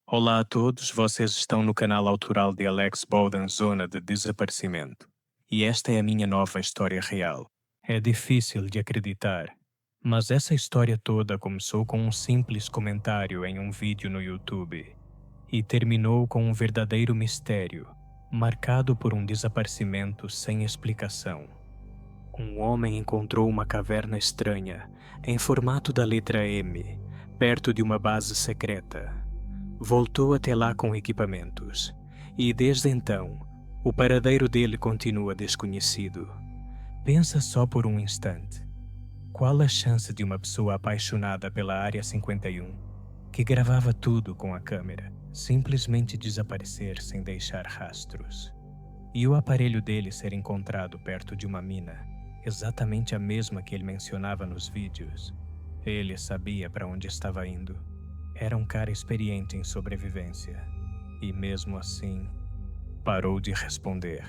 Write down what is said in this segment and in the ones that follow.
Olá a todos, vocês estão no canal autoral de Alex Bowden Zona de Desaparecimento. E esta é a minha nova história real. É difícil de acreditar, mas essa história toda começou com um simples comentário em um vídeo no YouTube e terminou com um verdadeiro mistério, marcado por um desaparecimento sem explicação. Um homem encontrou uma caverna estranha, em formato da letra M, perto de uma base secreta. Voltou até lá com equipamentos, e desde então, o paradeiro dele continua desconhecido. Pensa só por um instante. Qual a chance de uma pessoa apaixonada pela Área 51, que gravava tudo com a câmera, simplesmente desaparecer sem deixar rastros? E o aparelho dele ser encontrado perto de uma mina, exatamente a mesma que ele mencionava nos vídeos. Ele sabia para onde estava indo. Era um cara experiente em sobrevivência. E mesmo assim, parou de responder.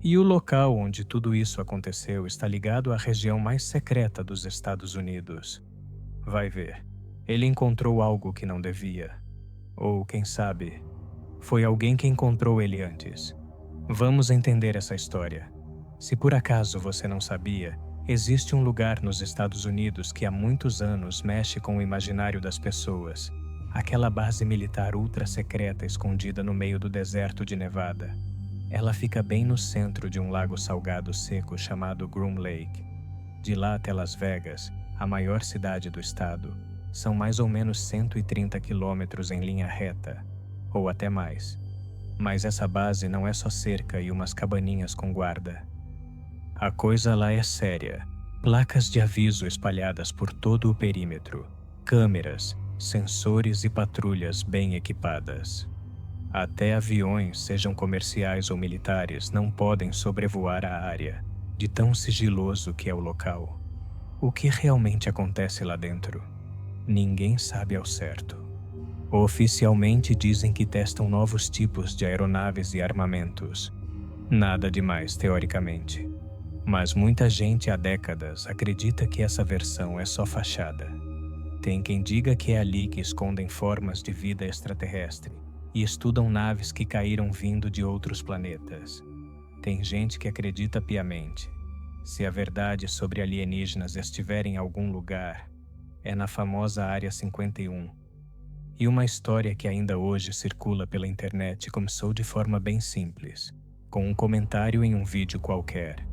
E o local onde tudo isso aconteceu está ligado à região mais secreta dos Estados Unidos. Vai ver, ele encontrou algo que não devia. Ou, quem sabe, foi alguém que encontrou ele antes. Vamos entender essa história. Se por acaso você não sabia, existe um lugar nos Estados Unidos que há muitos anos mexe com o imaginário das pessoas. Aquela base militar ultra secreta escondida no meio do deserto de Nevada. Ela fica bem no centro de um lago salgado seco chamado Groom Lake. De lá até Las Vegas, a maior cidade do estado, são mais ou menos 130 quilômetros em linha reta, ou até mais. Mas essa base não é só cerca e umas cabaninhas com guarda. A coisa lá é séria. Placas de aviso espalhadas por todo o perímetro, câmeras, sensores e patrulhas bem equipadas. Até aviões, sejam comerciais ou militares, não podem sobrevoar a área, de tão sigiloso que é o local. O que realmente acontece lá dentro? Ninguém sabe ao certo. Oficialmente dizem que testam novos tipos de aeronaves e armamentos. Nada demais, teoricamente. Mas muita gente há décadas acredita que essa versão é só fachada. Tem quem diga que é ali que escondem formas de vida extraterrestre e estudam naves que caíram vindo de outros planetas. Tem gente que acredita piamente. Se a verdade sobre alienígenas estiver em algum lugar, é na famosa Área 51. E uma história que ainda hoje circula pela internet começou de forma bem simples, com um comentário em um vídeo qualquer.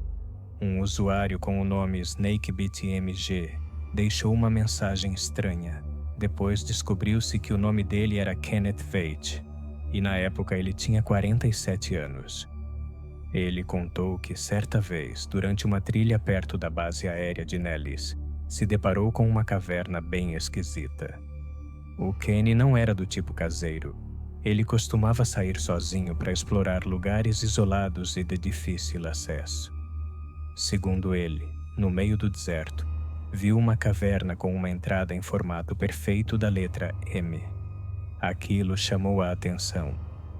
Um usuário com o nome SnakeBitMG deixou uma mensagem estranha. Depois descobriu-se que o nome dele era Kenneth Veit, e na época ele tinha 47 anos. Ele contou que certa vez, durante uma trilha perto da base aérea de Nellis, se deparou com uma caverna bem esquisita. O Kenny não era do tipo caseiro. Ele costumava sair sozinho para explorar lugares isolados e de difícil acesso. Segundo ele, no meio do deserto, viu uma caverna com uma entrada em formato perfeito da letra M. Aquilo chamou a atenção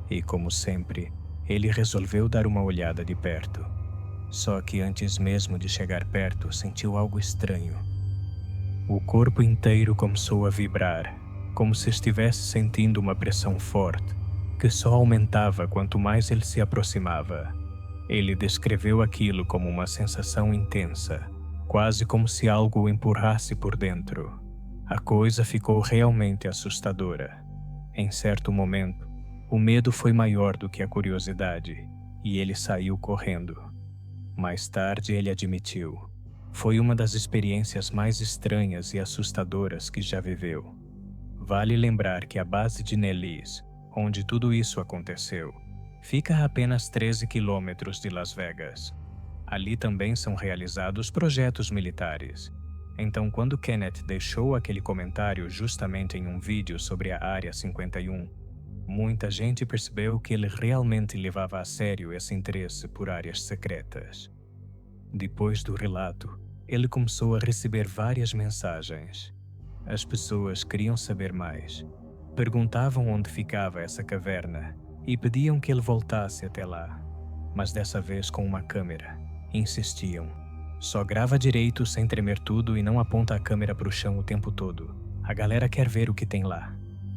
e, como sempre, ele resolveu dar uma olhada de perto. Só que antes mesmo de chegar perto, sentiu algo estranho. O corpo inteiro começou a vibrar, como se estivesse sentindo uma pressão forte, que só aumentava quanto mais ele se aproximava. Ele descreveu aquilo como uma sensação intensa, quase como se algo o empurrasse por dentro. A coisa ficou realmente assustadora. Em certo momento, o medo foi maior do que a curiosidade, e ele saiu correndo. Mais tarde ele admitiu: foi uma das experiências mais estranhas e assustadoras que já viveu. Vale lembrar que a base de Nellis, onde tudo isso aconteceu, fica a apenas 13 quilômetros de Las Vegas. Ali também são realizados projetos militares. Então, quando Kenneth deixou aquele comentário justamente em um vídeo sobre a Área 51, muita gente percebeu que ele realmente levava a sério esse interesse por áreas secretas. Depois do relato, ele começou a receber várias mensagens. As pessoas queriam saber mais. Perguntavam onde ficava essa caverna e pediam que ele voltasse até lá, mas dessa vez com uma câmera. Insistiam: só grava direito sem tremer tudo e não aponta a câmera para o chão o tempo todo. A galera quer ver o que tem lá.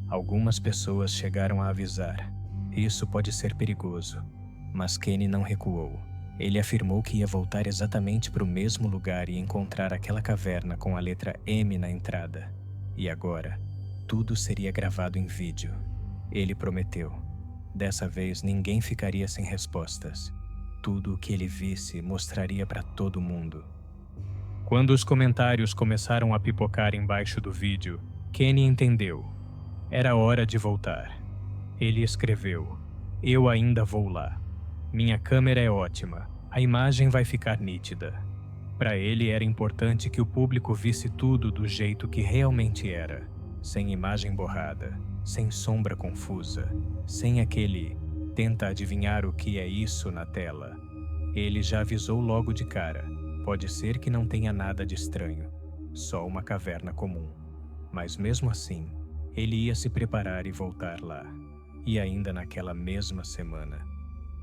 Algumas pessoas chegaram a avisar: isso pode ser perigoso. Mas Kenny não recuou. Ele afirmou que ia voltar exatamente para o mesmo lugar e encontrar aquela caverna com a letra M na entrada. E agora, tudo seria gravado em vídeo. Ele prometeu. Dessa vez ninguém ficaria sem respostas. Tudo o que ele visse mostraria para todo mundo. Quando os comentários começaram a pipocar embaixo do vídeo, Kenny entendeu. Era hora de voltar. Ele escreveu: "Eu ainda vou lá. Minha câmera é ótima. A imagem vai ficar nítida." Para ele era importante que o público visse tudo do jeito que realmente era, sem imagem borrada, sem sombra confusa, sem aquele "tenta adivinhar o que é isso" na tela. Ele já avisou logo de cara: pode ser que não tenha nada de estranho, só uma caverna comum. Mas mesmo assim, ele ia se preparar e voltar lá. E ainda naquela mesma semana.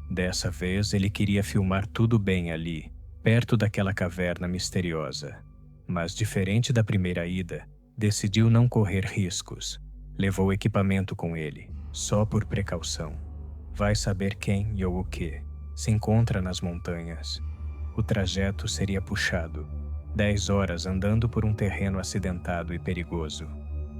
Dessa vez ele queria filmar tudo bem ali, perto daquela caverna misteriosa. Mas diferente da primeira ida, decidiu não correr riscos. Levou equipamento com ele, só por precaução. Vai saber quem ou o que se encontra nas montanhas. O trajeto seria puxado. 10 horas andando por um terreno acidentado e perigoso.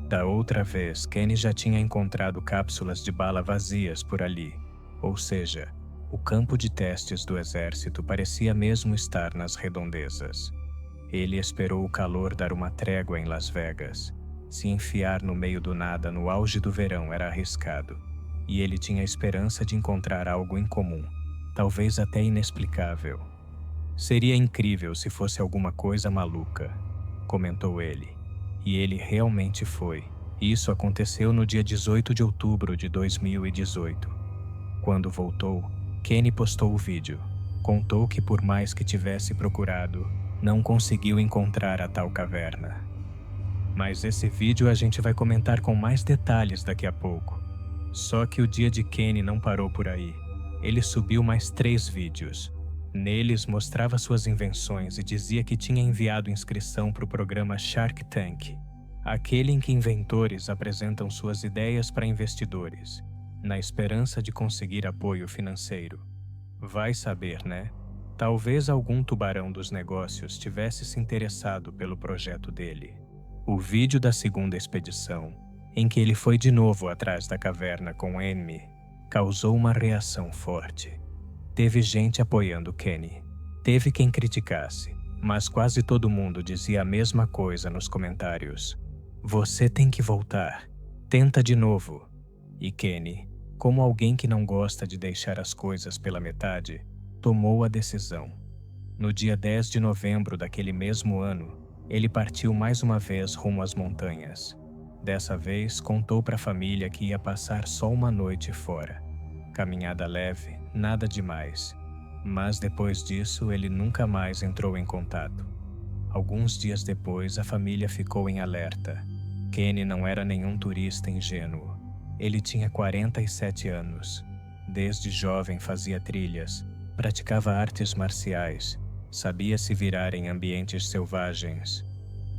Da outra vez, Kenny já tinha encontrado cápsulas de bala vazias por ali. Ou seja, o campo de testes do exército parecia mesmo estar nas redondezas. Ele esperou o calor dar uma trégua em Las Vegas. Se enfiar no meio do nada no auge do verão era arriscado. E ele tinha esperança de encontrar algo incomum, talvez até inexplicável. "Seria incrível se fosse alguma coisa maluca", comentou ele. E ele realmente foi. Isso aconteceu no dia 18 de outubro de 2018. Quando voltou, Kenny postou o vídeo. Contou que por mais que tivesse procurado, não conseguiu encontrar a tal caverna. Mas esse vídeo a gente vai comentar com mais detalhes daqui a pouco. Só que o dia de Kenny não parou por aí. Ele subiu mais 3 vídeos. Neles mostrava suas invenções e dizia que tinha enviado inscrição para o programa Shark Tank, aquele em que inventores apresentam suas ideias para investidores, na esperança de conseguir apoio financeiro. Vai saber, né? Talvez algum tubarão dos negócios tivesse se interessado pelo projeto dele. O vídeo da segunda expedição, em que ele foi de novo atrás da caverna com Amy, causou uma reação forte. Teve gente apoiando Kenny. Teve quem criticasse, mas quase todo mundo dizia a mesma coisa nos comentários. "Você tem que voltar. Tenta de novo." E Kenny, como alguém que não gosta de deixar as coisas pela metade, tomou a decisão. No dia 10 de novembro daquele mesmo ano, ele partiu mais uma vez rumo às montanhas. Dessa vez, contou para a família que ia passar só uma noite fora. Caminhada leve, nada demais. Mas depois disso, ele nunca mais entrou em contato. Alguns dias depois, a família ficou em alerta. Kenny não era nenhum turista ingênuo. Ele tinha 47 anos. Desde jovem fazia trilhas, praticava artes marciais, sabia se virar em ambientes selvagens.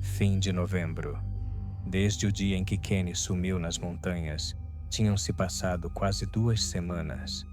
Fim de novembro. Desde o dia em que Kenny sumiu nas montanhas, tinham se passado quase 2 semanas.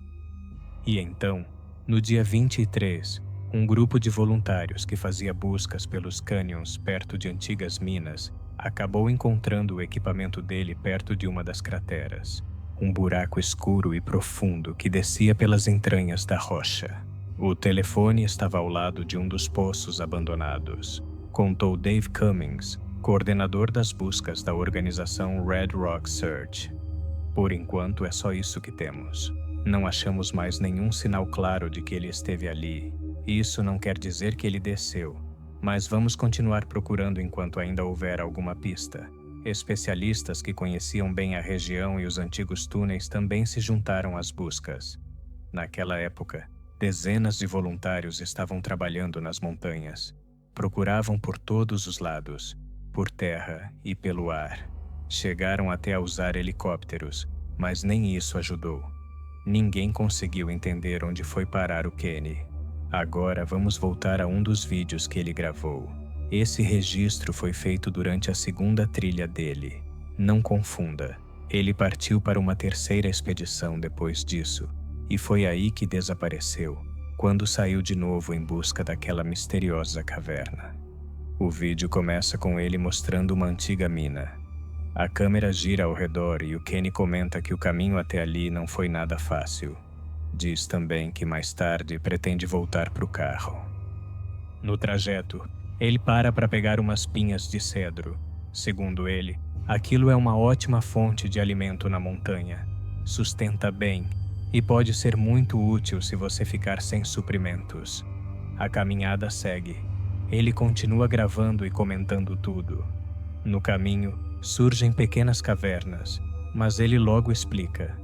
E então, no dia 23, um grupo de voluntários que fazia buscas pelos cânions perto de antigas minas acabou encontrando o equipamento dele perto de uma das crateras. Um buraco escuro e profundo que descia pelas entranhas da rocha. O telefone estava ao lado de um dos poços abandonados, contou Dave Cummings, coordenador das buscas da organização Red Rock Search. "Por enquanto é só isso que temos. Não achamos mais nenhum sinal claro de que ele esteve ali. Isso não quer dizer que ele desceu, mas vamos continuar procurando enquanto ainda houver alguma pista." Especialistas que conheciam bem a região e os antigos túneis também se juntaram às buscas. Naquela época, dezenas de voluntários estavam trabalhando nas montanhas. Procuravam por todos os lados, por terra e pelo ar. Chegaram até a usar helicópteros, mas nem isso ajudou. Ninguém conseguiu entender onde foi parar o Kenny. Agora vamos voltar a um dos vídeos que ele gravou. Esse registro foi feito durante a segunda trilha dele. Não confunda. Ele partiu para uma terceira expedição depois disso, e foi aí que desapareceu, quando saiu de novo em busca daquela misteriosa caverna. O vídeo começa com ele mostrando uma antiga mina. A câmera gira ao redor e o Kenny comenta que o caminho até ali não foi nada fácil. Diz também que mais tarde pretende voltar para o carro. No trajeto, ele para pegar umas pinhas de cedro. Segundo ele, aquilo é uma ótima fonte de alimento na montanha. Sustenta bem e pode ser muito útil se você ficar sem suprimentos. A caminhada segue. Ele continua gravando e comentando tudo. No caminho, surgem pequenas cavernas, mas ele logo explica.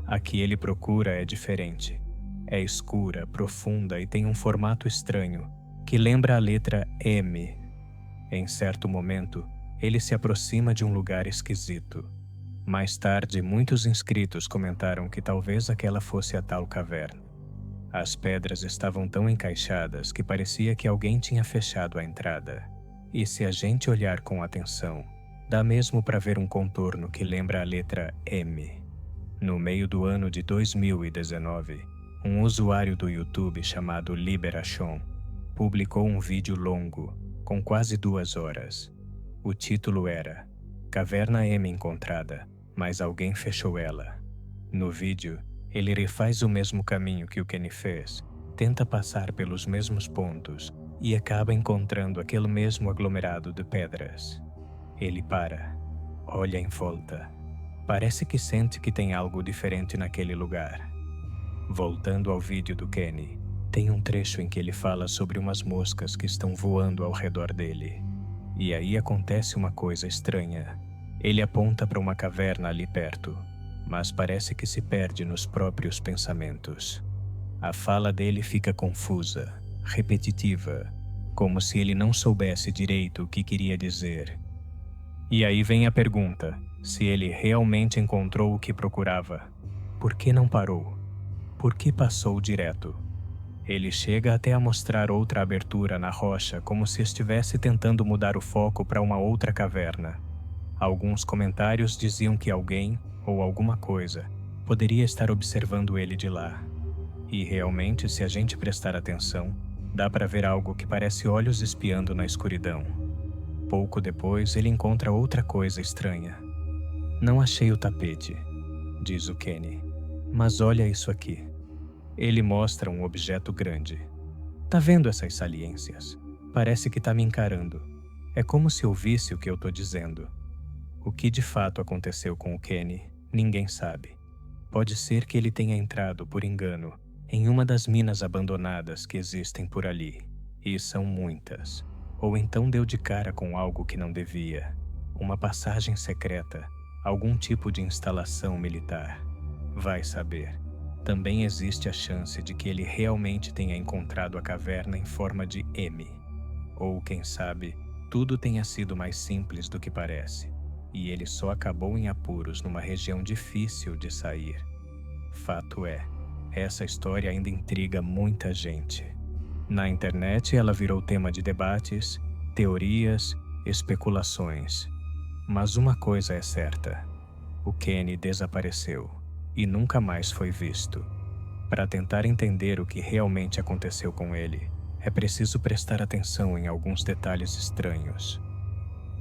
A que ele procura é diferente. É escura, profunda e tem um formato estranho, que lembra a letra M. Em certo momento, ele se aproxima de um lugar esquisito. Mais tarde, muitos inscritos comentaram que talvez aquela fosse a tal caverna. As pedras estavam tão encaixadas que parecia que alguém tinha fechado a entrada. E se a gente olhar com atenção, dá mesmo para ver um contorno que lembra a letra M. No meio do ano de 2019, um usuário do YouTube chamado Liberation publicou um vídeo longo, com quase 2 horas. O título era Caverna M encontrada, mas alguém fechou ela. No vídeo, ele refaz o mesmo caminho que o Kenny fez, tenta passar pelos mesmos pontos e acaba encontrando aquele mesmo aglomerado de pedras. Ele para, olha em volta. Parece que sente que tem algo diferente naquele lugar. Voltando ao vídeo do Kenny, tem um trecho em que ele fala sobre umas moscas que estão voando ao redor dele. E aí acontece uma coisa estranha. Ele aponta para uma caverna ali perto, mas parece que se perde nos próprios pensamentos. A fala dele fica confusa, repetitiva, como se ele não soubesse direito o que queria dizer. E aí vem a pergunta, se ele realmente encontrou o que procurava. Por que não parou? Por que passou direto? Ele chega até a mostrar outra abertura na rocha, como se estivesse tentando mudar o foco para uma outra caverna. Alguns comentários diziam que alguém, ou alguma coisa, poderia estar observando ele de lá. E realmente, se a gente prestar atenção, dá para ver algo que parece olhos espiando na escuridão. Pouco depois, ele encontra outra coisa estranha. Não achei o tapete, diz o Kenny, mas olha isso aqui. Ele mostra um objeto grande. Tá vendo essas saliências? Parece que tá me encarando. É como se ouvisse o que eu tô dizendo. O que de fato aconteceu com o Kenny, ninguém sabe. Pode ser que ele tenha entrado, por engano, em uma das minas abandonadas que existem por ali. E são muitas. Ou então deu de cara com algo que não devia. Uma passagem secreta, algum tipo de instalação militar. Vai saber. Também existe a chance de que ele realmente tenha encontrado a caverna em forma de M. Ou, quem sabe, tudo tenha sido mais simples do que parece. E ele só acabou em apuros numa região difícil de sair. Fato é, essa história ainda intriga muita gente. Na internet ela virou tema de debates, teorias, especulações. Mas uma coisa é certa: o Kenny desapareceu e nunca mais foi visto. Para tentar entender o que realmente aconteceu com ele, é preciso prestar atenção em alguns detalhes estranhos.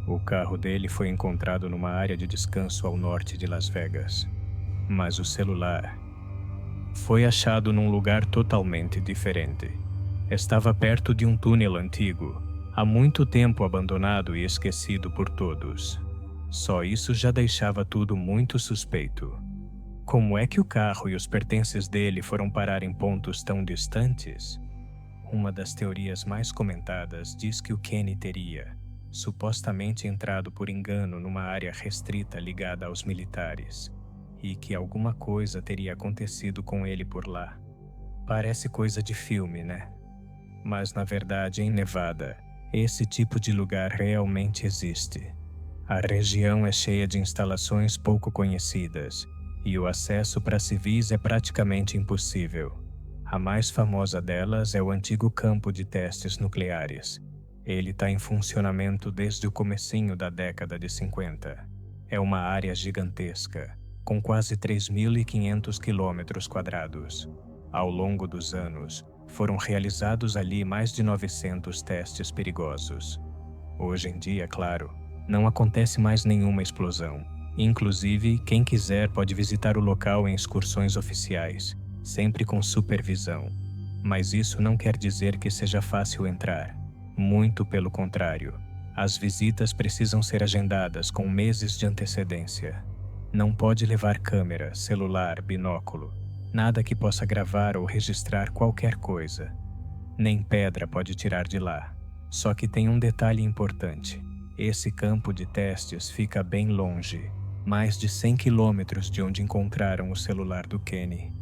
O carro dele foi encontrado numa área de descanso ao norte de Las Vegas. Mas o celular foi achado num lugar totalmente diferente. Estava perto de um túnel antigo, há muito tempo abandonado e esquecido por todos. Só isso já deixava tudo muito suspeito. Como é que o carro e os pertences dele foram parar em pontos tão distantes? Uma das teorias mais comentadas diz que o Kenny teria supostamente entrado por engano numa área restrita ligada aos militares, e que alguma coisa teria acontecido com ele por lá. Parece coisa de filme, né? Mas na verdade, em Nevada, esse tipo de lugar realmente existe. A região é cheia de instalações pouco conhecidas, e o acesso para civis é praticamente impossível. A mais famosa delas é o antigo campo de testes nucleares. Ele está em funcionamento desde o comecinho da década de 50. É uma área gigantesca, com quase 3.500 quilômetros quadrados. Ao longo dos anos, foram realizados ali mais de 900 testes perigosos. Hoje em dia, claro, não acontece mais nenhuma explosão. Inclusive, quem quiser pode visitar o local em excursões oficiais, sempre com supervisão. Mas isso não quer dizer que seja fácil entrar. Muito pelo contrário. As visitas precisam ser agendadas com meses de antecedência. Não pode levar câmera, celular, binóculo, nada que possa gravar ou registrar qualquer coisa. Nem pedra pode tirar de lá. Só que tem um detalhe importante. Esse campo de testes fica bem longe, mais de 100 quilômetros de onde encontraram o celular do Kenny.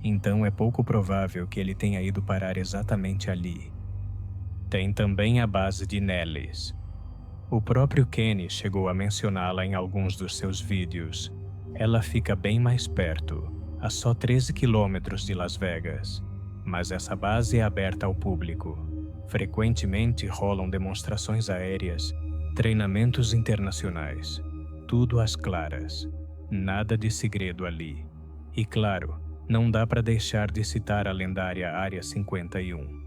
Então é pouco provável que ele tenha ido parar exatamente ali. Tem também a base de Nellis. O próprio Kenny chegou a mencioná-la em alguns dos seus vídeos. Ela fica bem mais perto, a só 13 quilômetros de Las Vegas. Mas essa base é aberta ao público. Frequentemente rolam demonstrações aéreas, treinamentos internacionais. Tudo às claras. Nada de segredo ali. E claro, não dá para deixar de citar a lendária Área 51.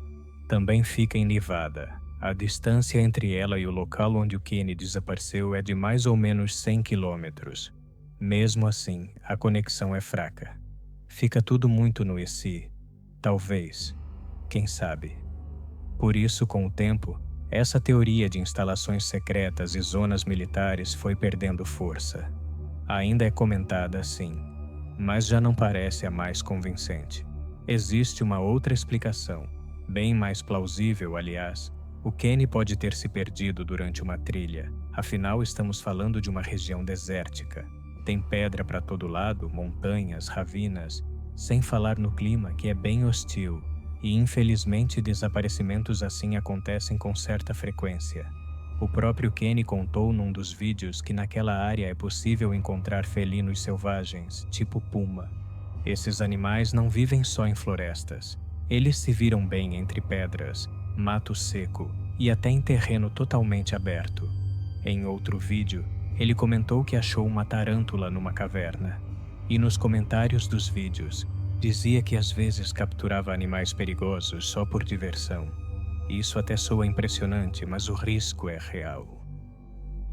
Também fica em Nevada. A distância entre ela e o local onde o Kenny desapareceu é de mais ou menos 100 quilômetros. Mesmo assim, a conexão é fraca. Fica tudo muito no e se. Talvez. Quem sabe? Por isso, com o tempo, essa teoria de instalações secretas e zonas militares foi perdendo força. Ainda é comentada assim, mas já não parece a mais convincente. Existe uma outra explicação, bem mais plausível, aliás. O Kenny pode ter se perdido durante uma trilha, afinal estamos falando de uma região desértica. Tem pedra para todo lado, montanhas, ravinas, sem falar no clima que é bem hostil, e infelizmente desaparecimentos assim acontecem com certa frequência. O próprio Kenny contou num dos vídeos que naquela área é possível encontrar felinos selvagens, tipo puma. Esses animais não vivem só em florestas. Eles se viram bem entre pedras, mato seco e até em terreno totalmente aberto. Em outro vídeo, ele comentou que achou uma tarântula numa caverna. E nos comentários dos vídeos, dizia que às vezes capturava animais perigosos só por diversão. Isso até soa impressionante, mas o risco é real.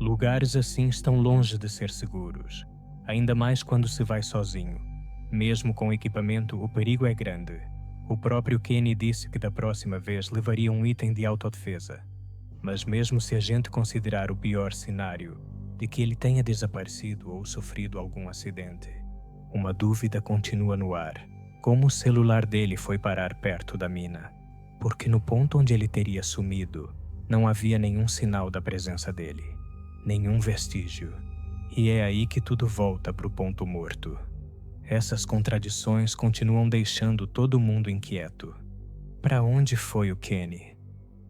Lugares assim estão longe de ser seguros, ainda mais quando se vai sozinho. Mesmo com equipamento, o perigo é grande. O próprio Kenny disse que da próxima vez levaria um item de autodefesa. Mas mesmo se a gente considerar o pior cenário, de que ele tenha desaparecido ou sofrido algum acidente, uma dúvida continua no ar. Como o celular dele foi parar perto da mina? Porque no ponto onde ele teria sumido, não havia nenhum sinal da presença dele. Nenhum vestígio. E é aí que tudo volta para o ponto morto. Essas contradições continuam deixando todo mundo inquieto. Para onde foi o Kenny?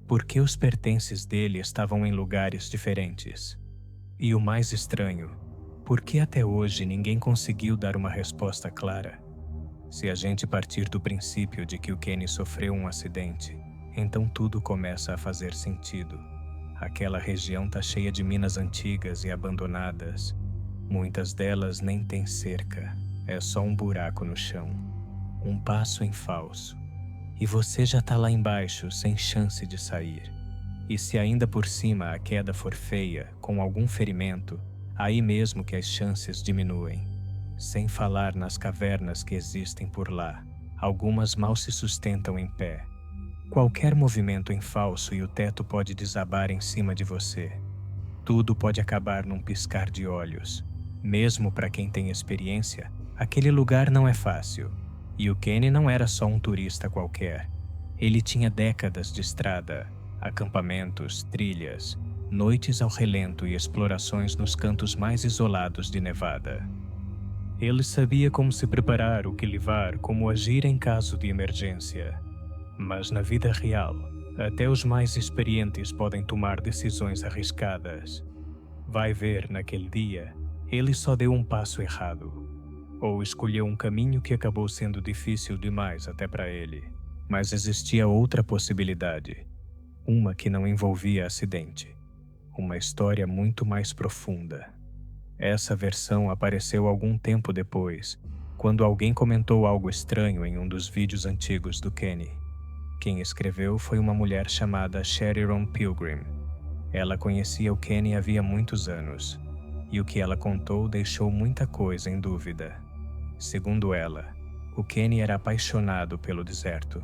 Por que os pertences dele estavam em lugares diferentes? E o mais estranho, por que até hoje ninguém conseguiu dar uma resposta clara? Se a gente partir do princípio de que o Kenny sofreu um acidente, então tudo começa a fazer sentido. Aquela região está cheia de minas antigas e abandonadas. Muitas delas nem têm cerca. É só um buraco no chão. Um passo em falso. E você já está lá embaixo, sem chance de sair. E se ainda por cima a queda for feia, com algum ferimento, aí mesmo que as chances diminuem. Sem falar nas cavernas que existem por lá. Algumas mal se sustentam em pé. Qualquer movimento em falso e o teto pode desabar em cima de você. Tudo pode acabar num piscar de olhos. Mesmo para quem tem experiência, aquele lugar não é fácil. E o Kenny não era só um turista qualquer. Ele tinha décadas de estrada, acampamentos, trilhas, noites ao relento e explorações nos cantos mais isolados de Nevada. Ele sabia como se preparar, o que levar, como agir em caso de emergência. Mas na vida real, até os mais experientes podem tomar decisões arriscadas. Vai ver, naquele dia, ele só deu um passo errado. Ou escolheu um caminho que acabou sendo difícil demais até para ele. Mas existia outra possibilidade. Uma que não envolvia acidente. Uma história muito mais profunda. Essa versão apareceu algum tempo depois, quando alguém comentou algo estranho em um dos vídeos antigos do Kenny. Quem escreveu foi uma mulher chamada Sheriron Pilgrim. Ela conhecia o Kenny havia muitos anos, e o que ela contou deixou muita coisa em dúvida. Segundo ela, o Kenny era apaixonado pelo deserto.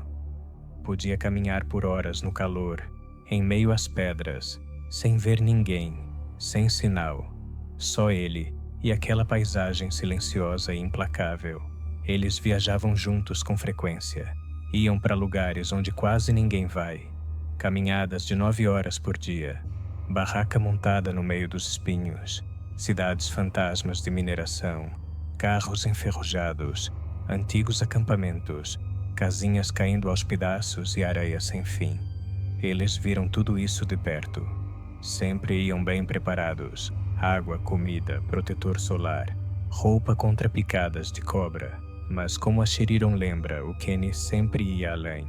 Podia caminhar por horas no calor, em meio às pedras, sem ver ninguém, sem sinal. Só ele e aquela paisagem silenciosa e implacável. Eles viajavam juntos com frequência. Iam para lugares onde quase ninguém vai. Caminhadas de 9 horas por dia. Barraca montada no meio dos espinhos. Cidades fantasmas de mineração. Carros enferrujados. Antigos acampamentos. Casinhas caindo aos pedaços e areia sem fim. Eles viram tudo isso de perto. Sempre iam bem preparados. Água, comida, protetor solar, roupa contra picadas de cobra. Mas como a Sheriron lembra, o Kenny sempre ia além.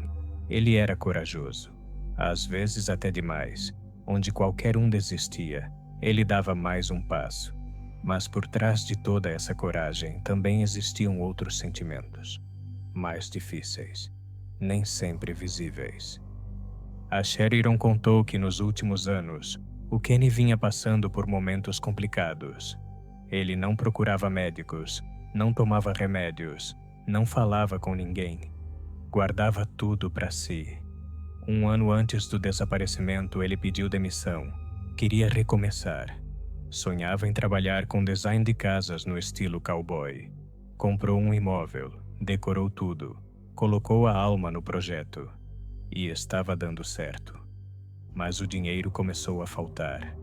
Ele era corajoso. Às vezes até demais. Onde qualquer um desistia, ele dava mais um passo. Mas por trás de toda essa coragem também existiam outros sentimentos. Mais difíceis. Nem sempre visíveis. A Sheriron contou que nos últimos anos, o Kenny vinha passando por momentos complicados. Ele não procurava médicos, não tomava remédios, não falava com ninguém. Guardava tudo para si. Um ano antes do desaparecimento, ele pediu demissão. Queria recomeçar. Sonhava em trabalhar com design de casas no estilo cowboy. Comprou um imóvel, decorou tudo, colocou a alma no projeto. E estava dando certo. Mas o dinheiro começou a faltar.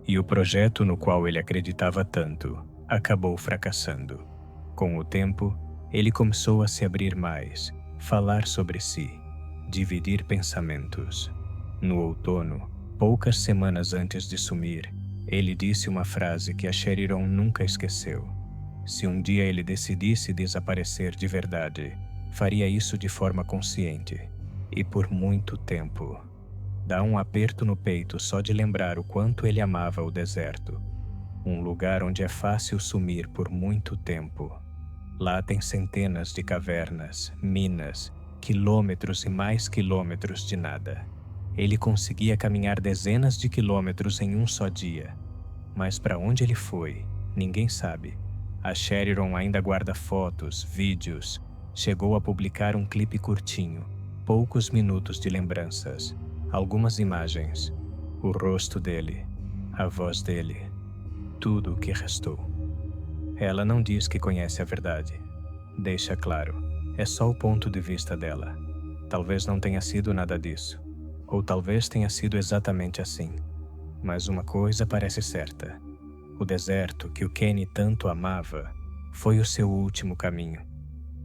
E o projeto no qual ele acreditava tanto acabou fracassando. Com o tempo, ele começou a se abrir mais, falar sobre si, dividir pensamentos. No outono, poucas semanas antes de sumir, ele disse uma frase que a Sheriron nunca esqueceu. Se um dia ele decidisse desaparecer de verdade, faria isso de forma consciente e por muito tempo. Dá um aperto no peito só de lembrar o quanto ele amava o deserto. Um lugar onde é fácil sumir por muito tempo. Lá tem centenas de cavernas, minas, quilômetros e mais quilômetros de nada. Ele conseguia caminhar dezenas de quilômetros em um só dia. Mas para onde ele foi, ninguém sabe. A Sheriron ainda guarda fotos, vídeos. Chegou a publicar um clipe curtinho, poucos minutos de lembranças. Algumas imagens, o rosto dele, a voz dele, tudo o que restou. Ela não diz que conhece a verdade. Deixa claro, é só o ponto de vista dela. Talvez não tenha sido nada disso, ou talvez tenha sido exatamente assim. Mas uma coisa parece certa. O deserto que o Kenny tanto amava foi o seu último caminho,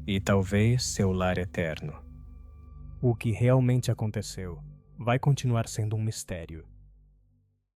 e talvez seu lar eterno. O que realmente aconteceu vai continuar sendo um mistério.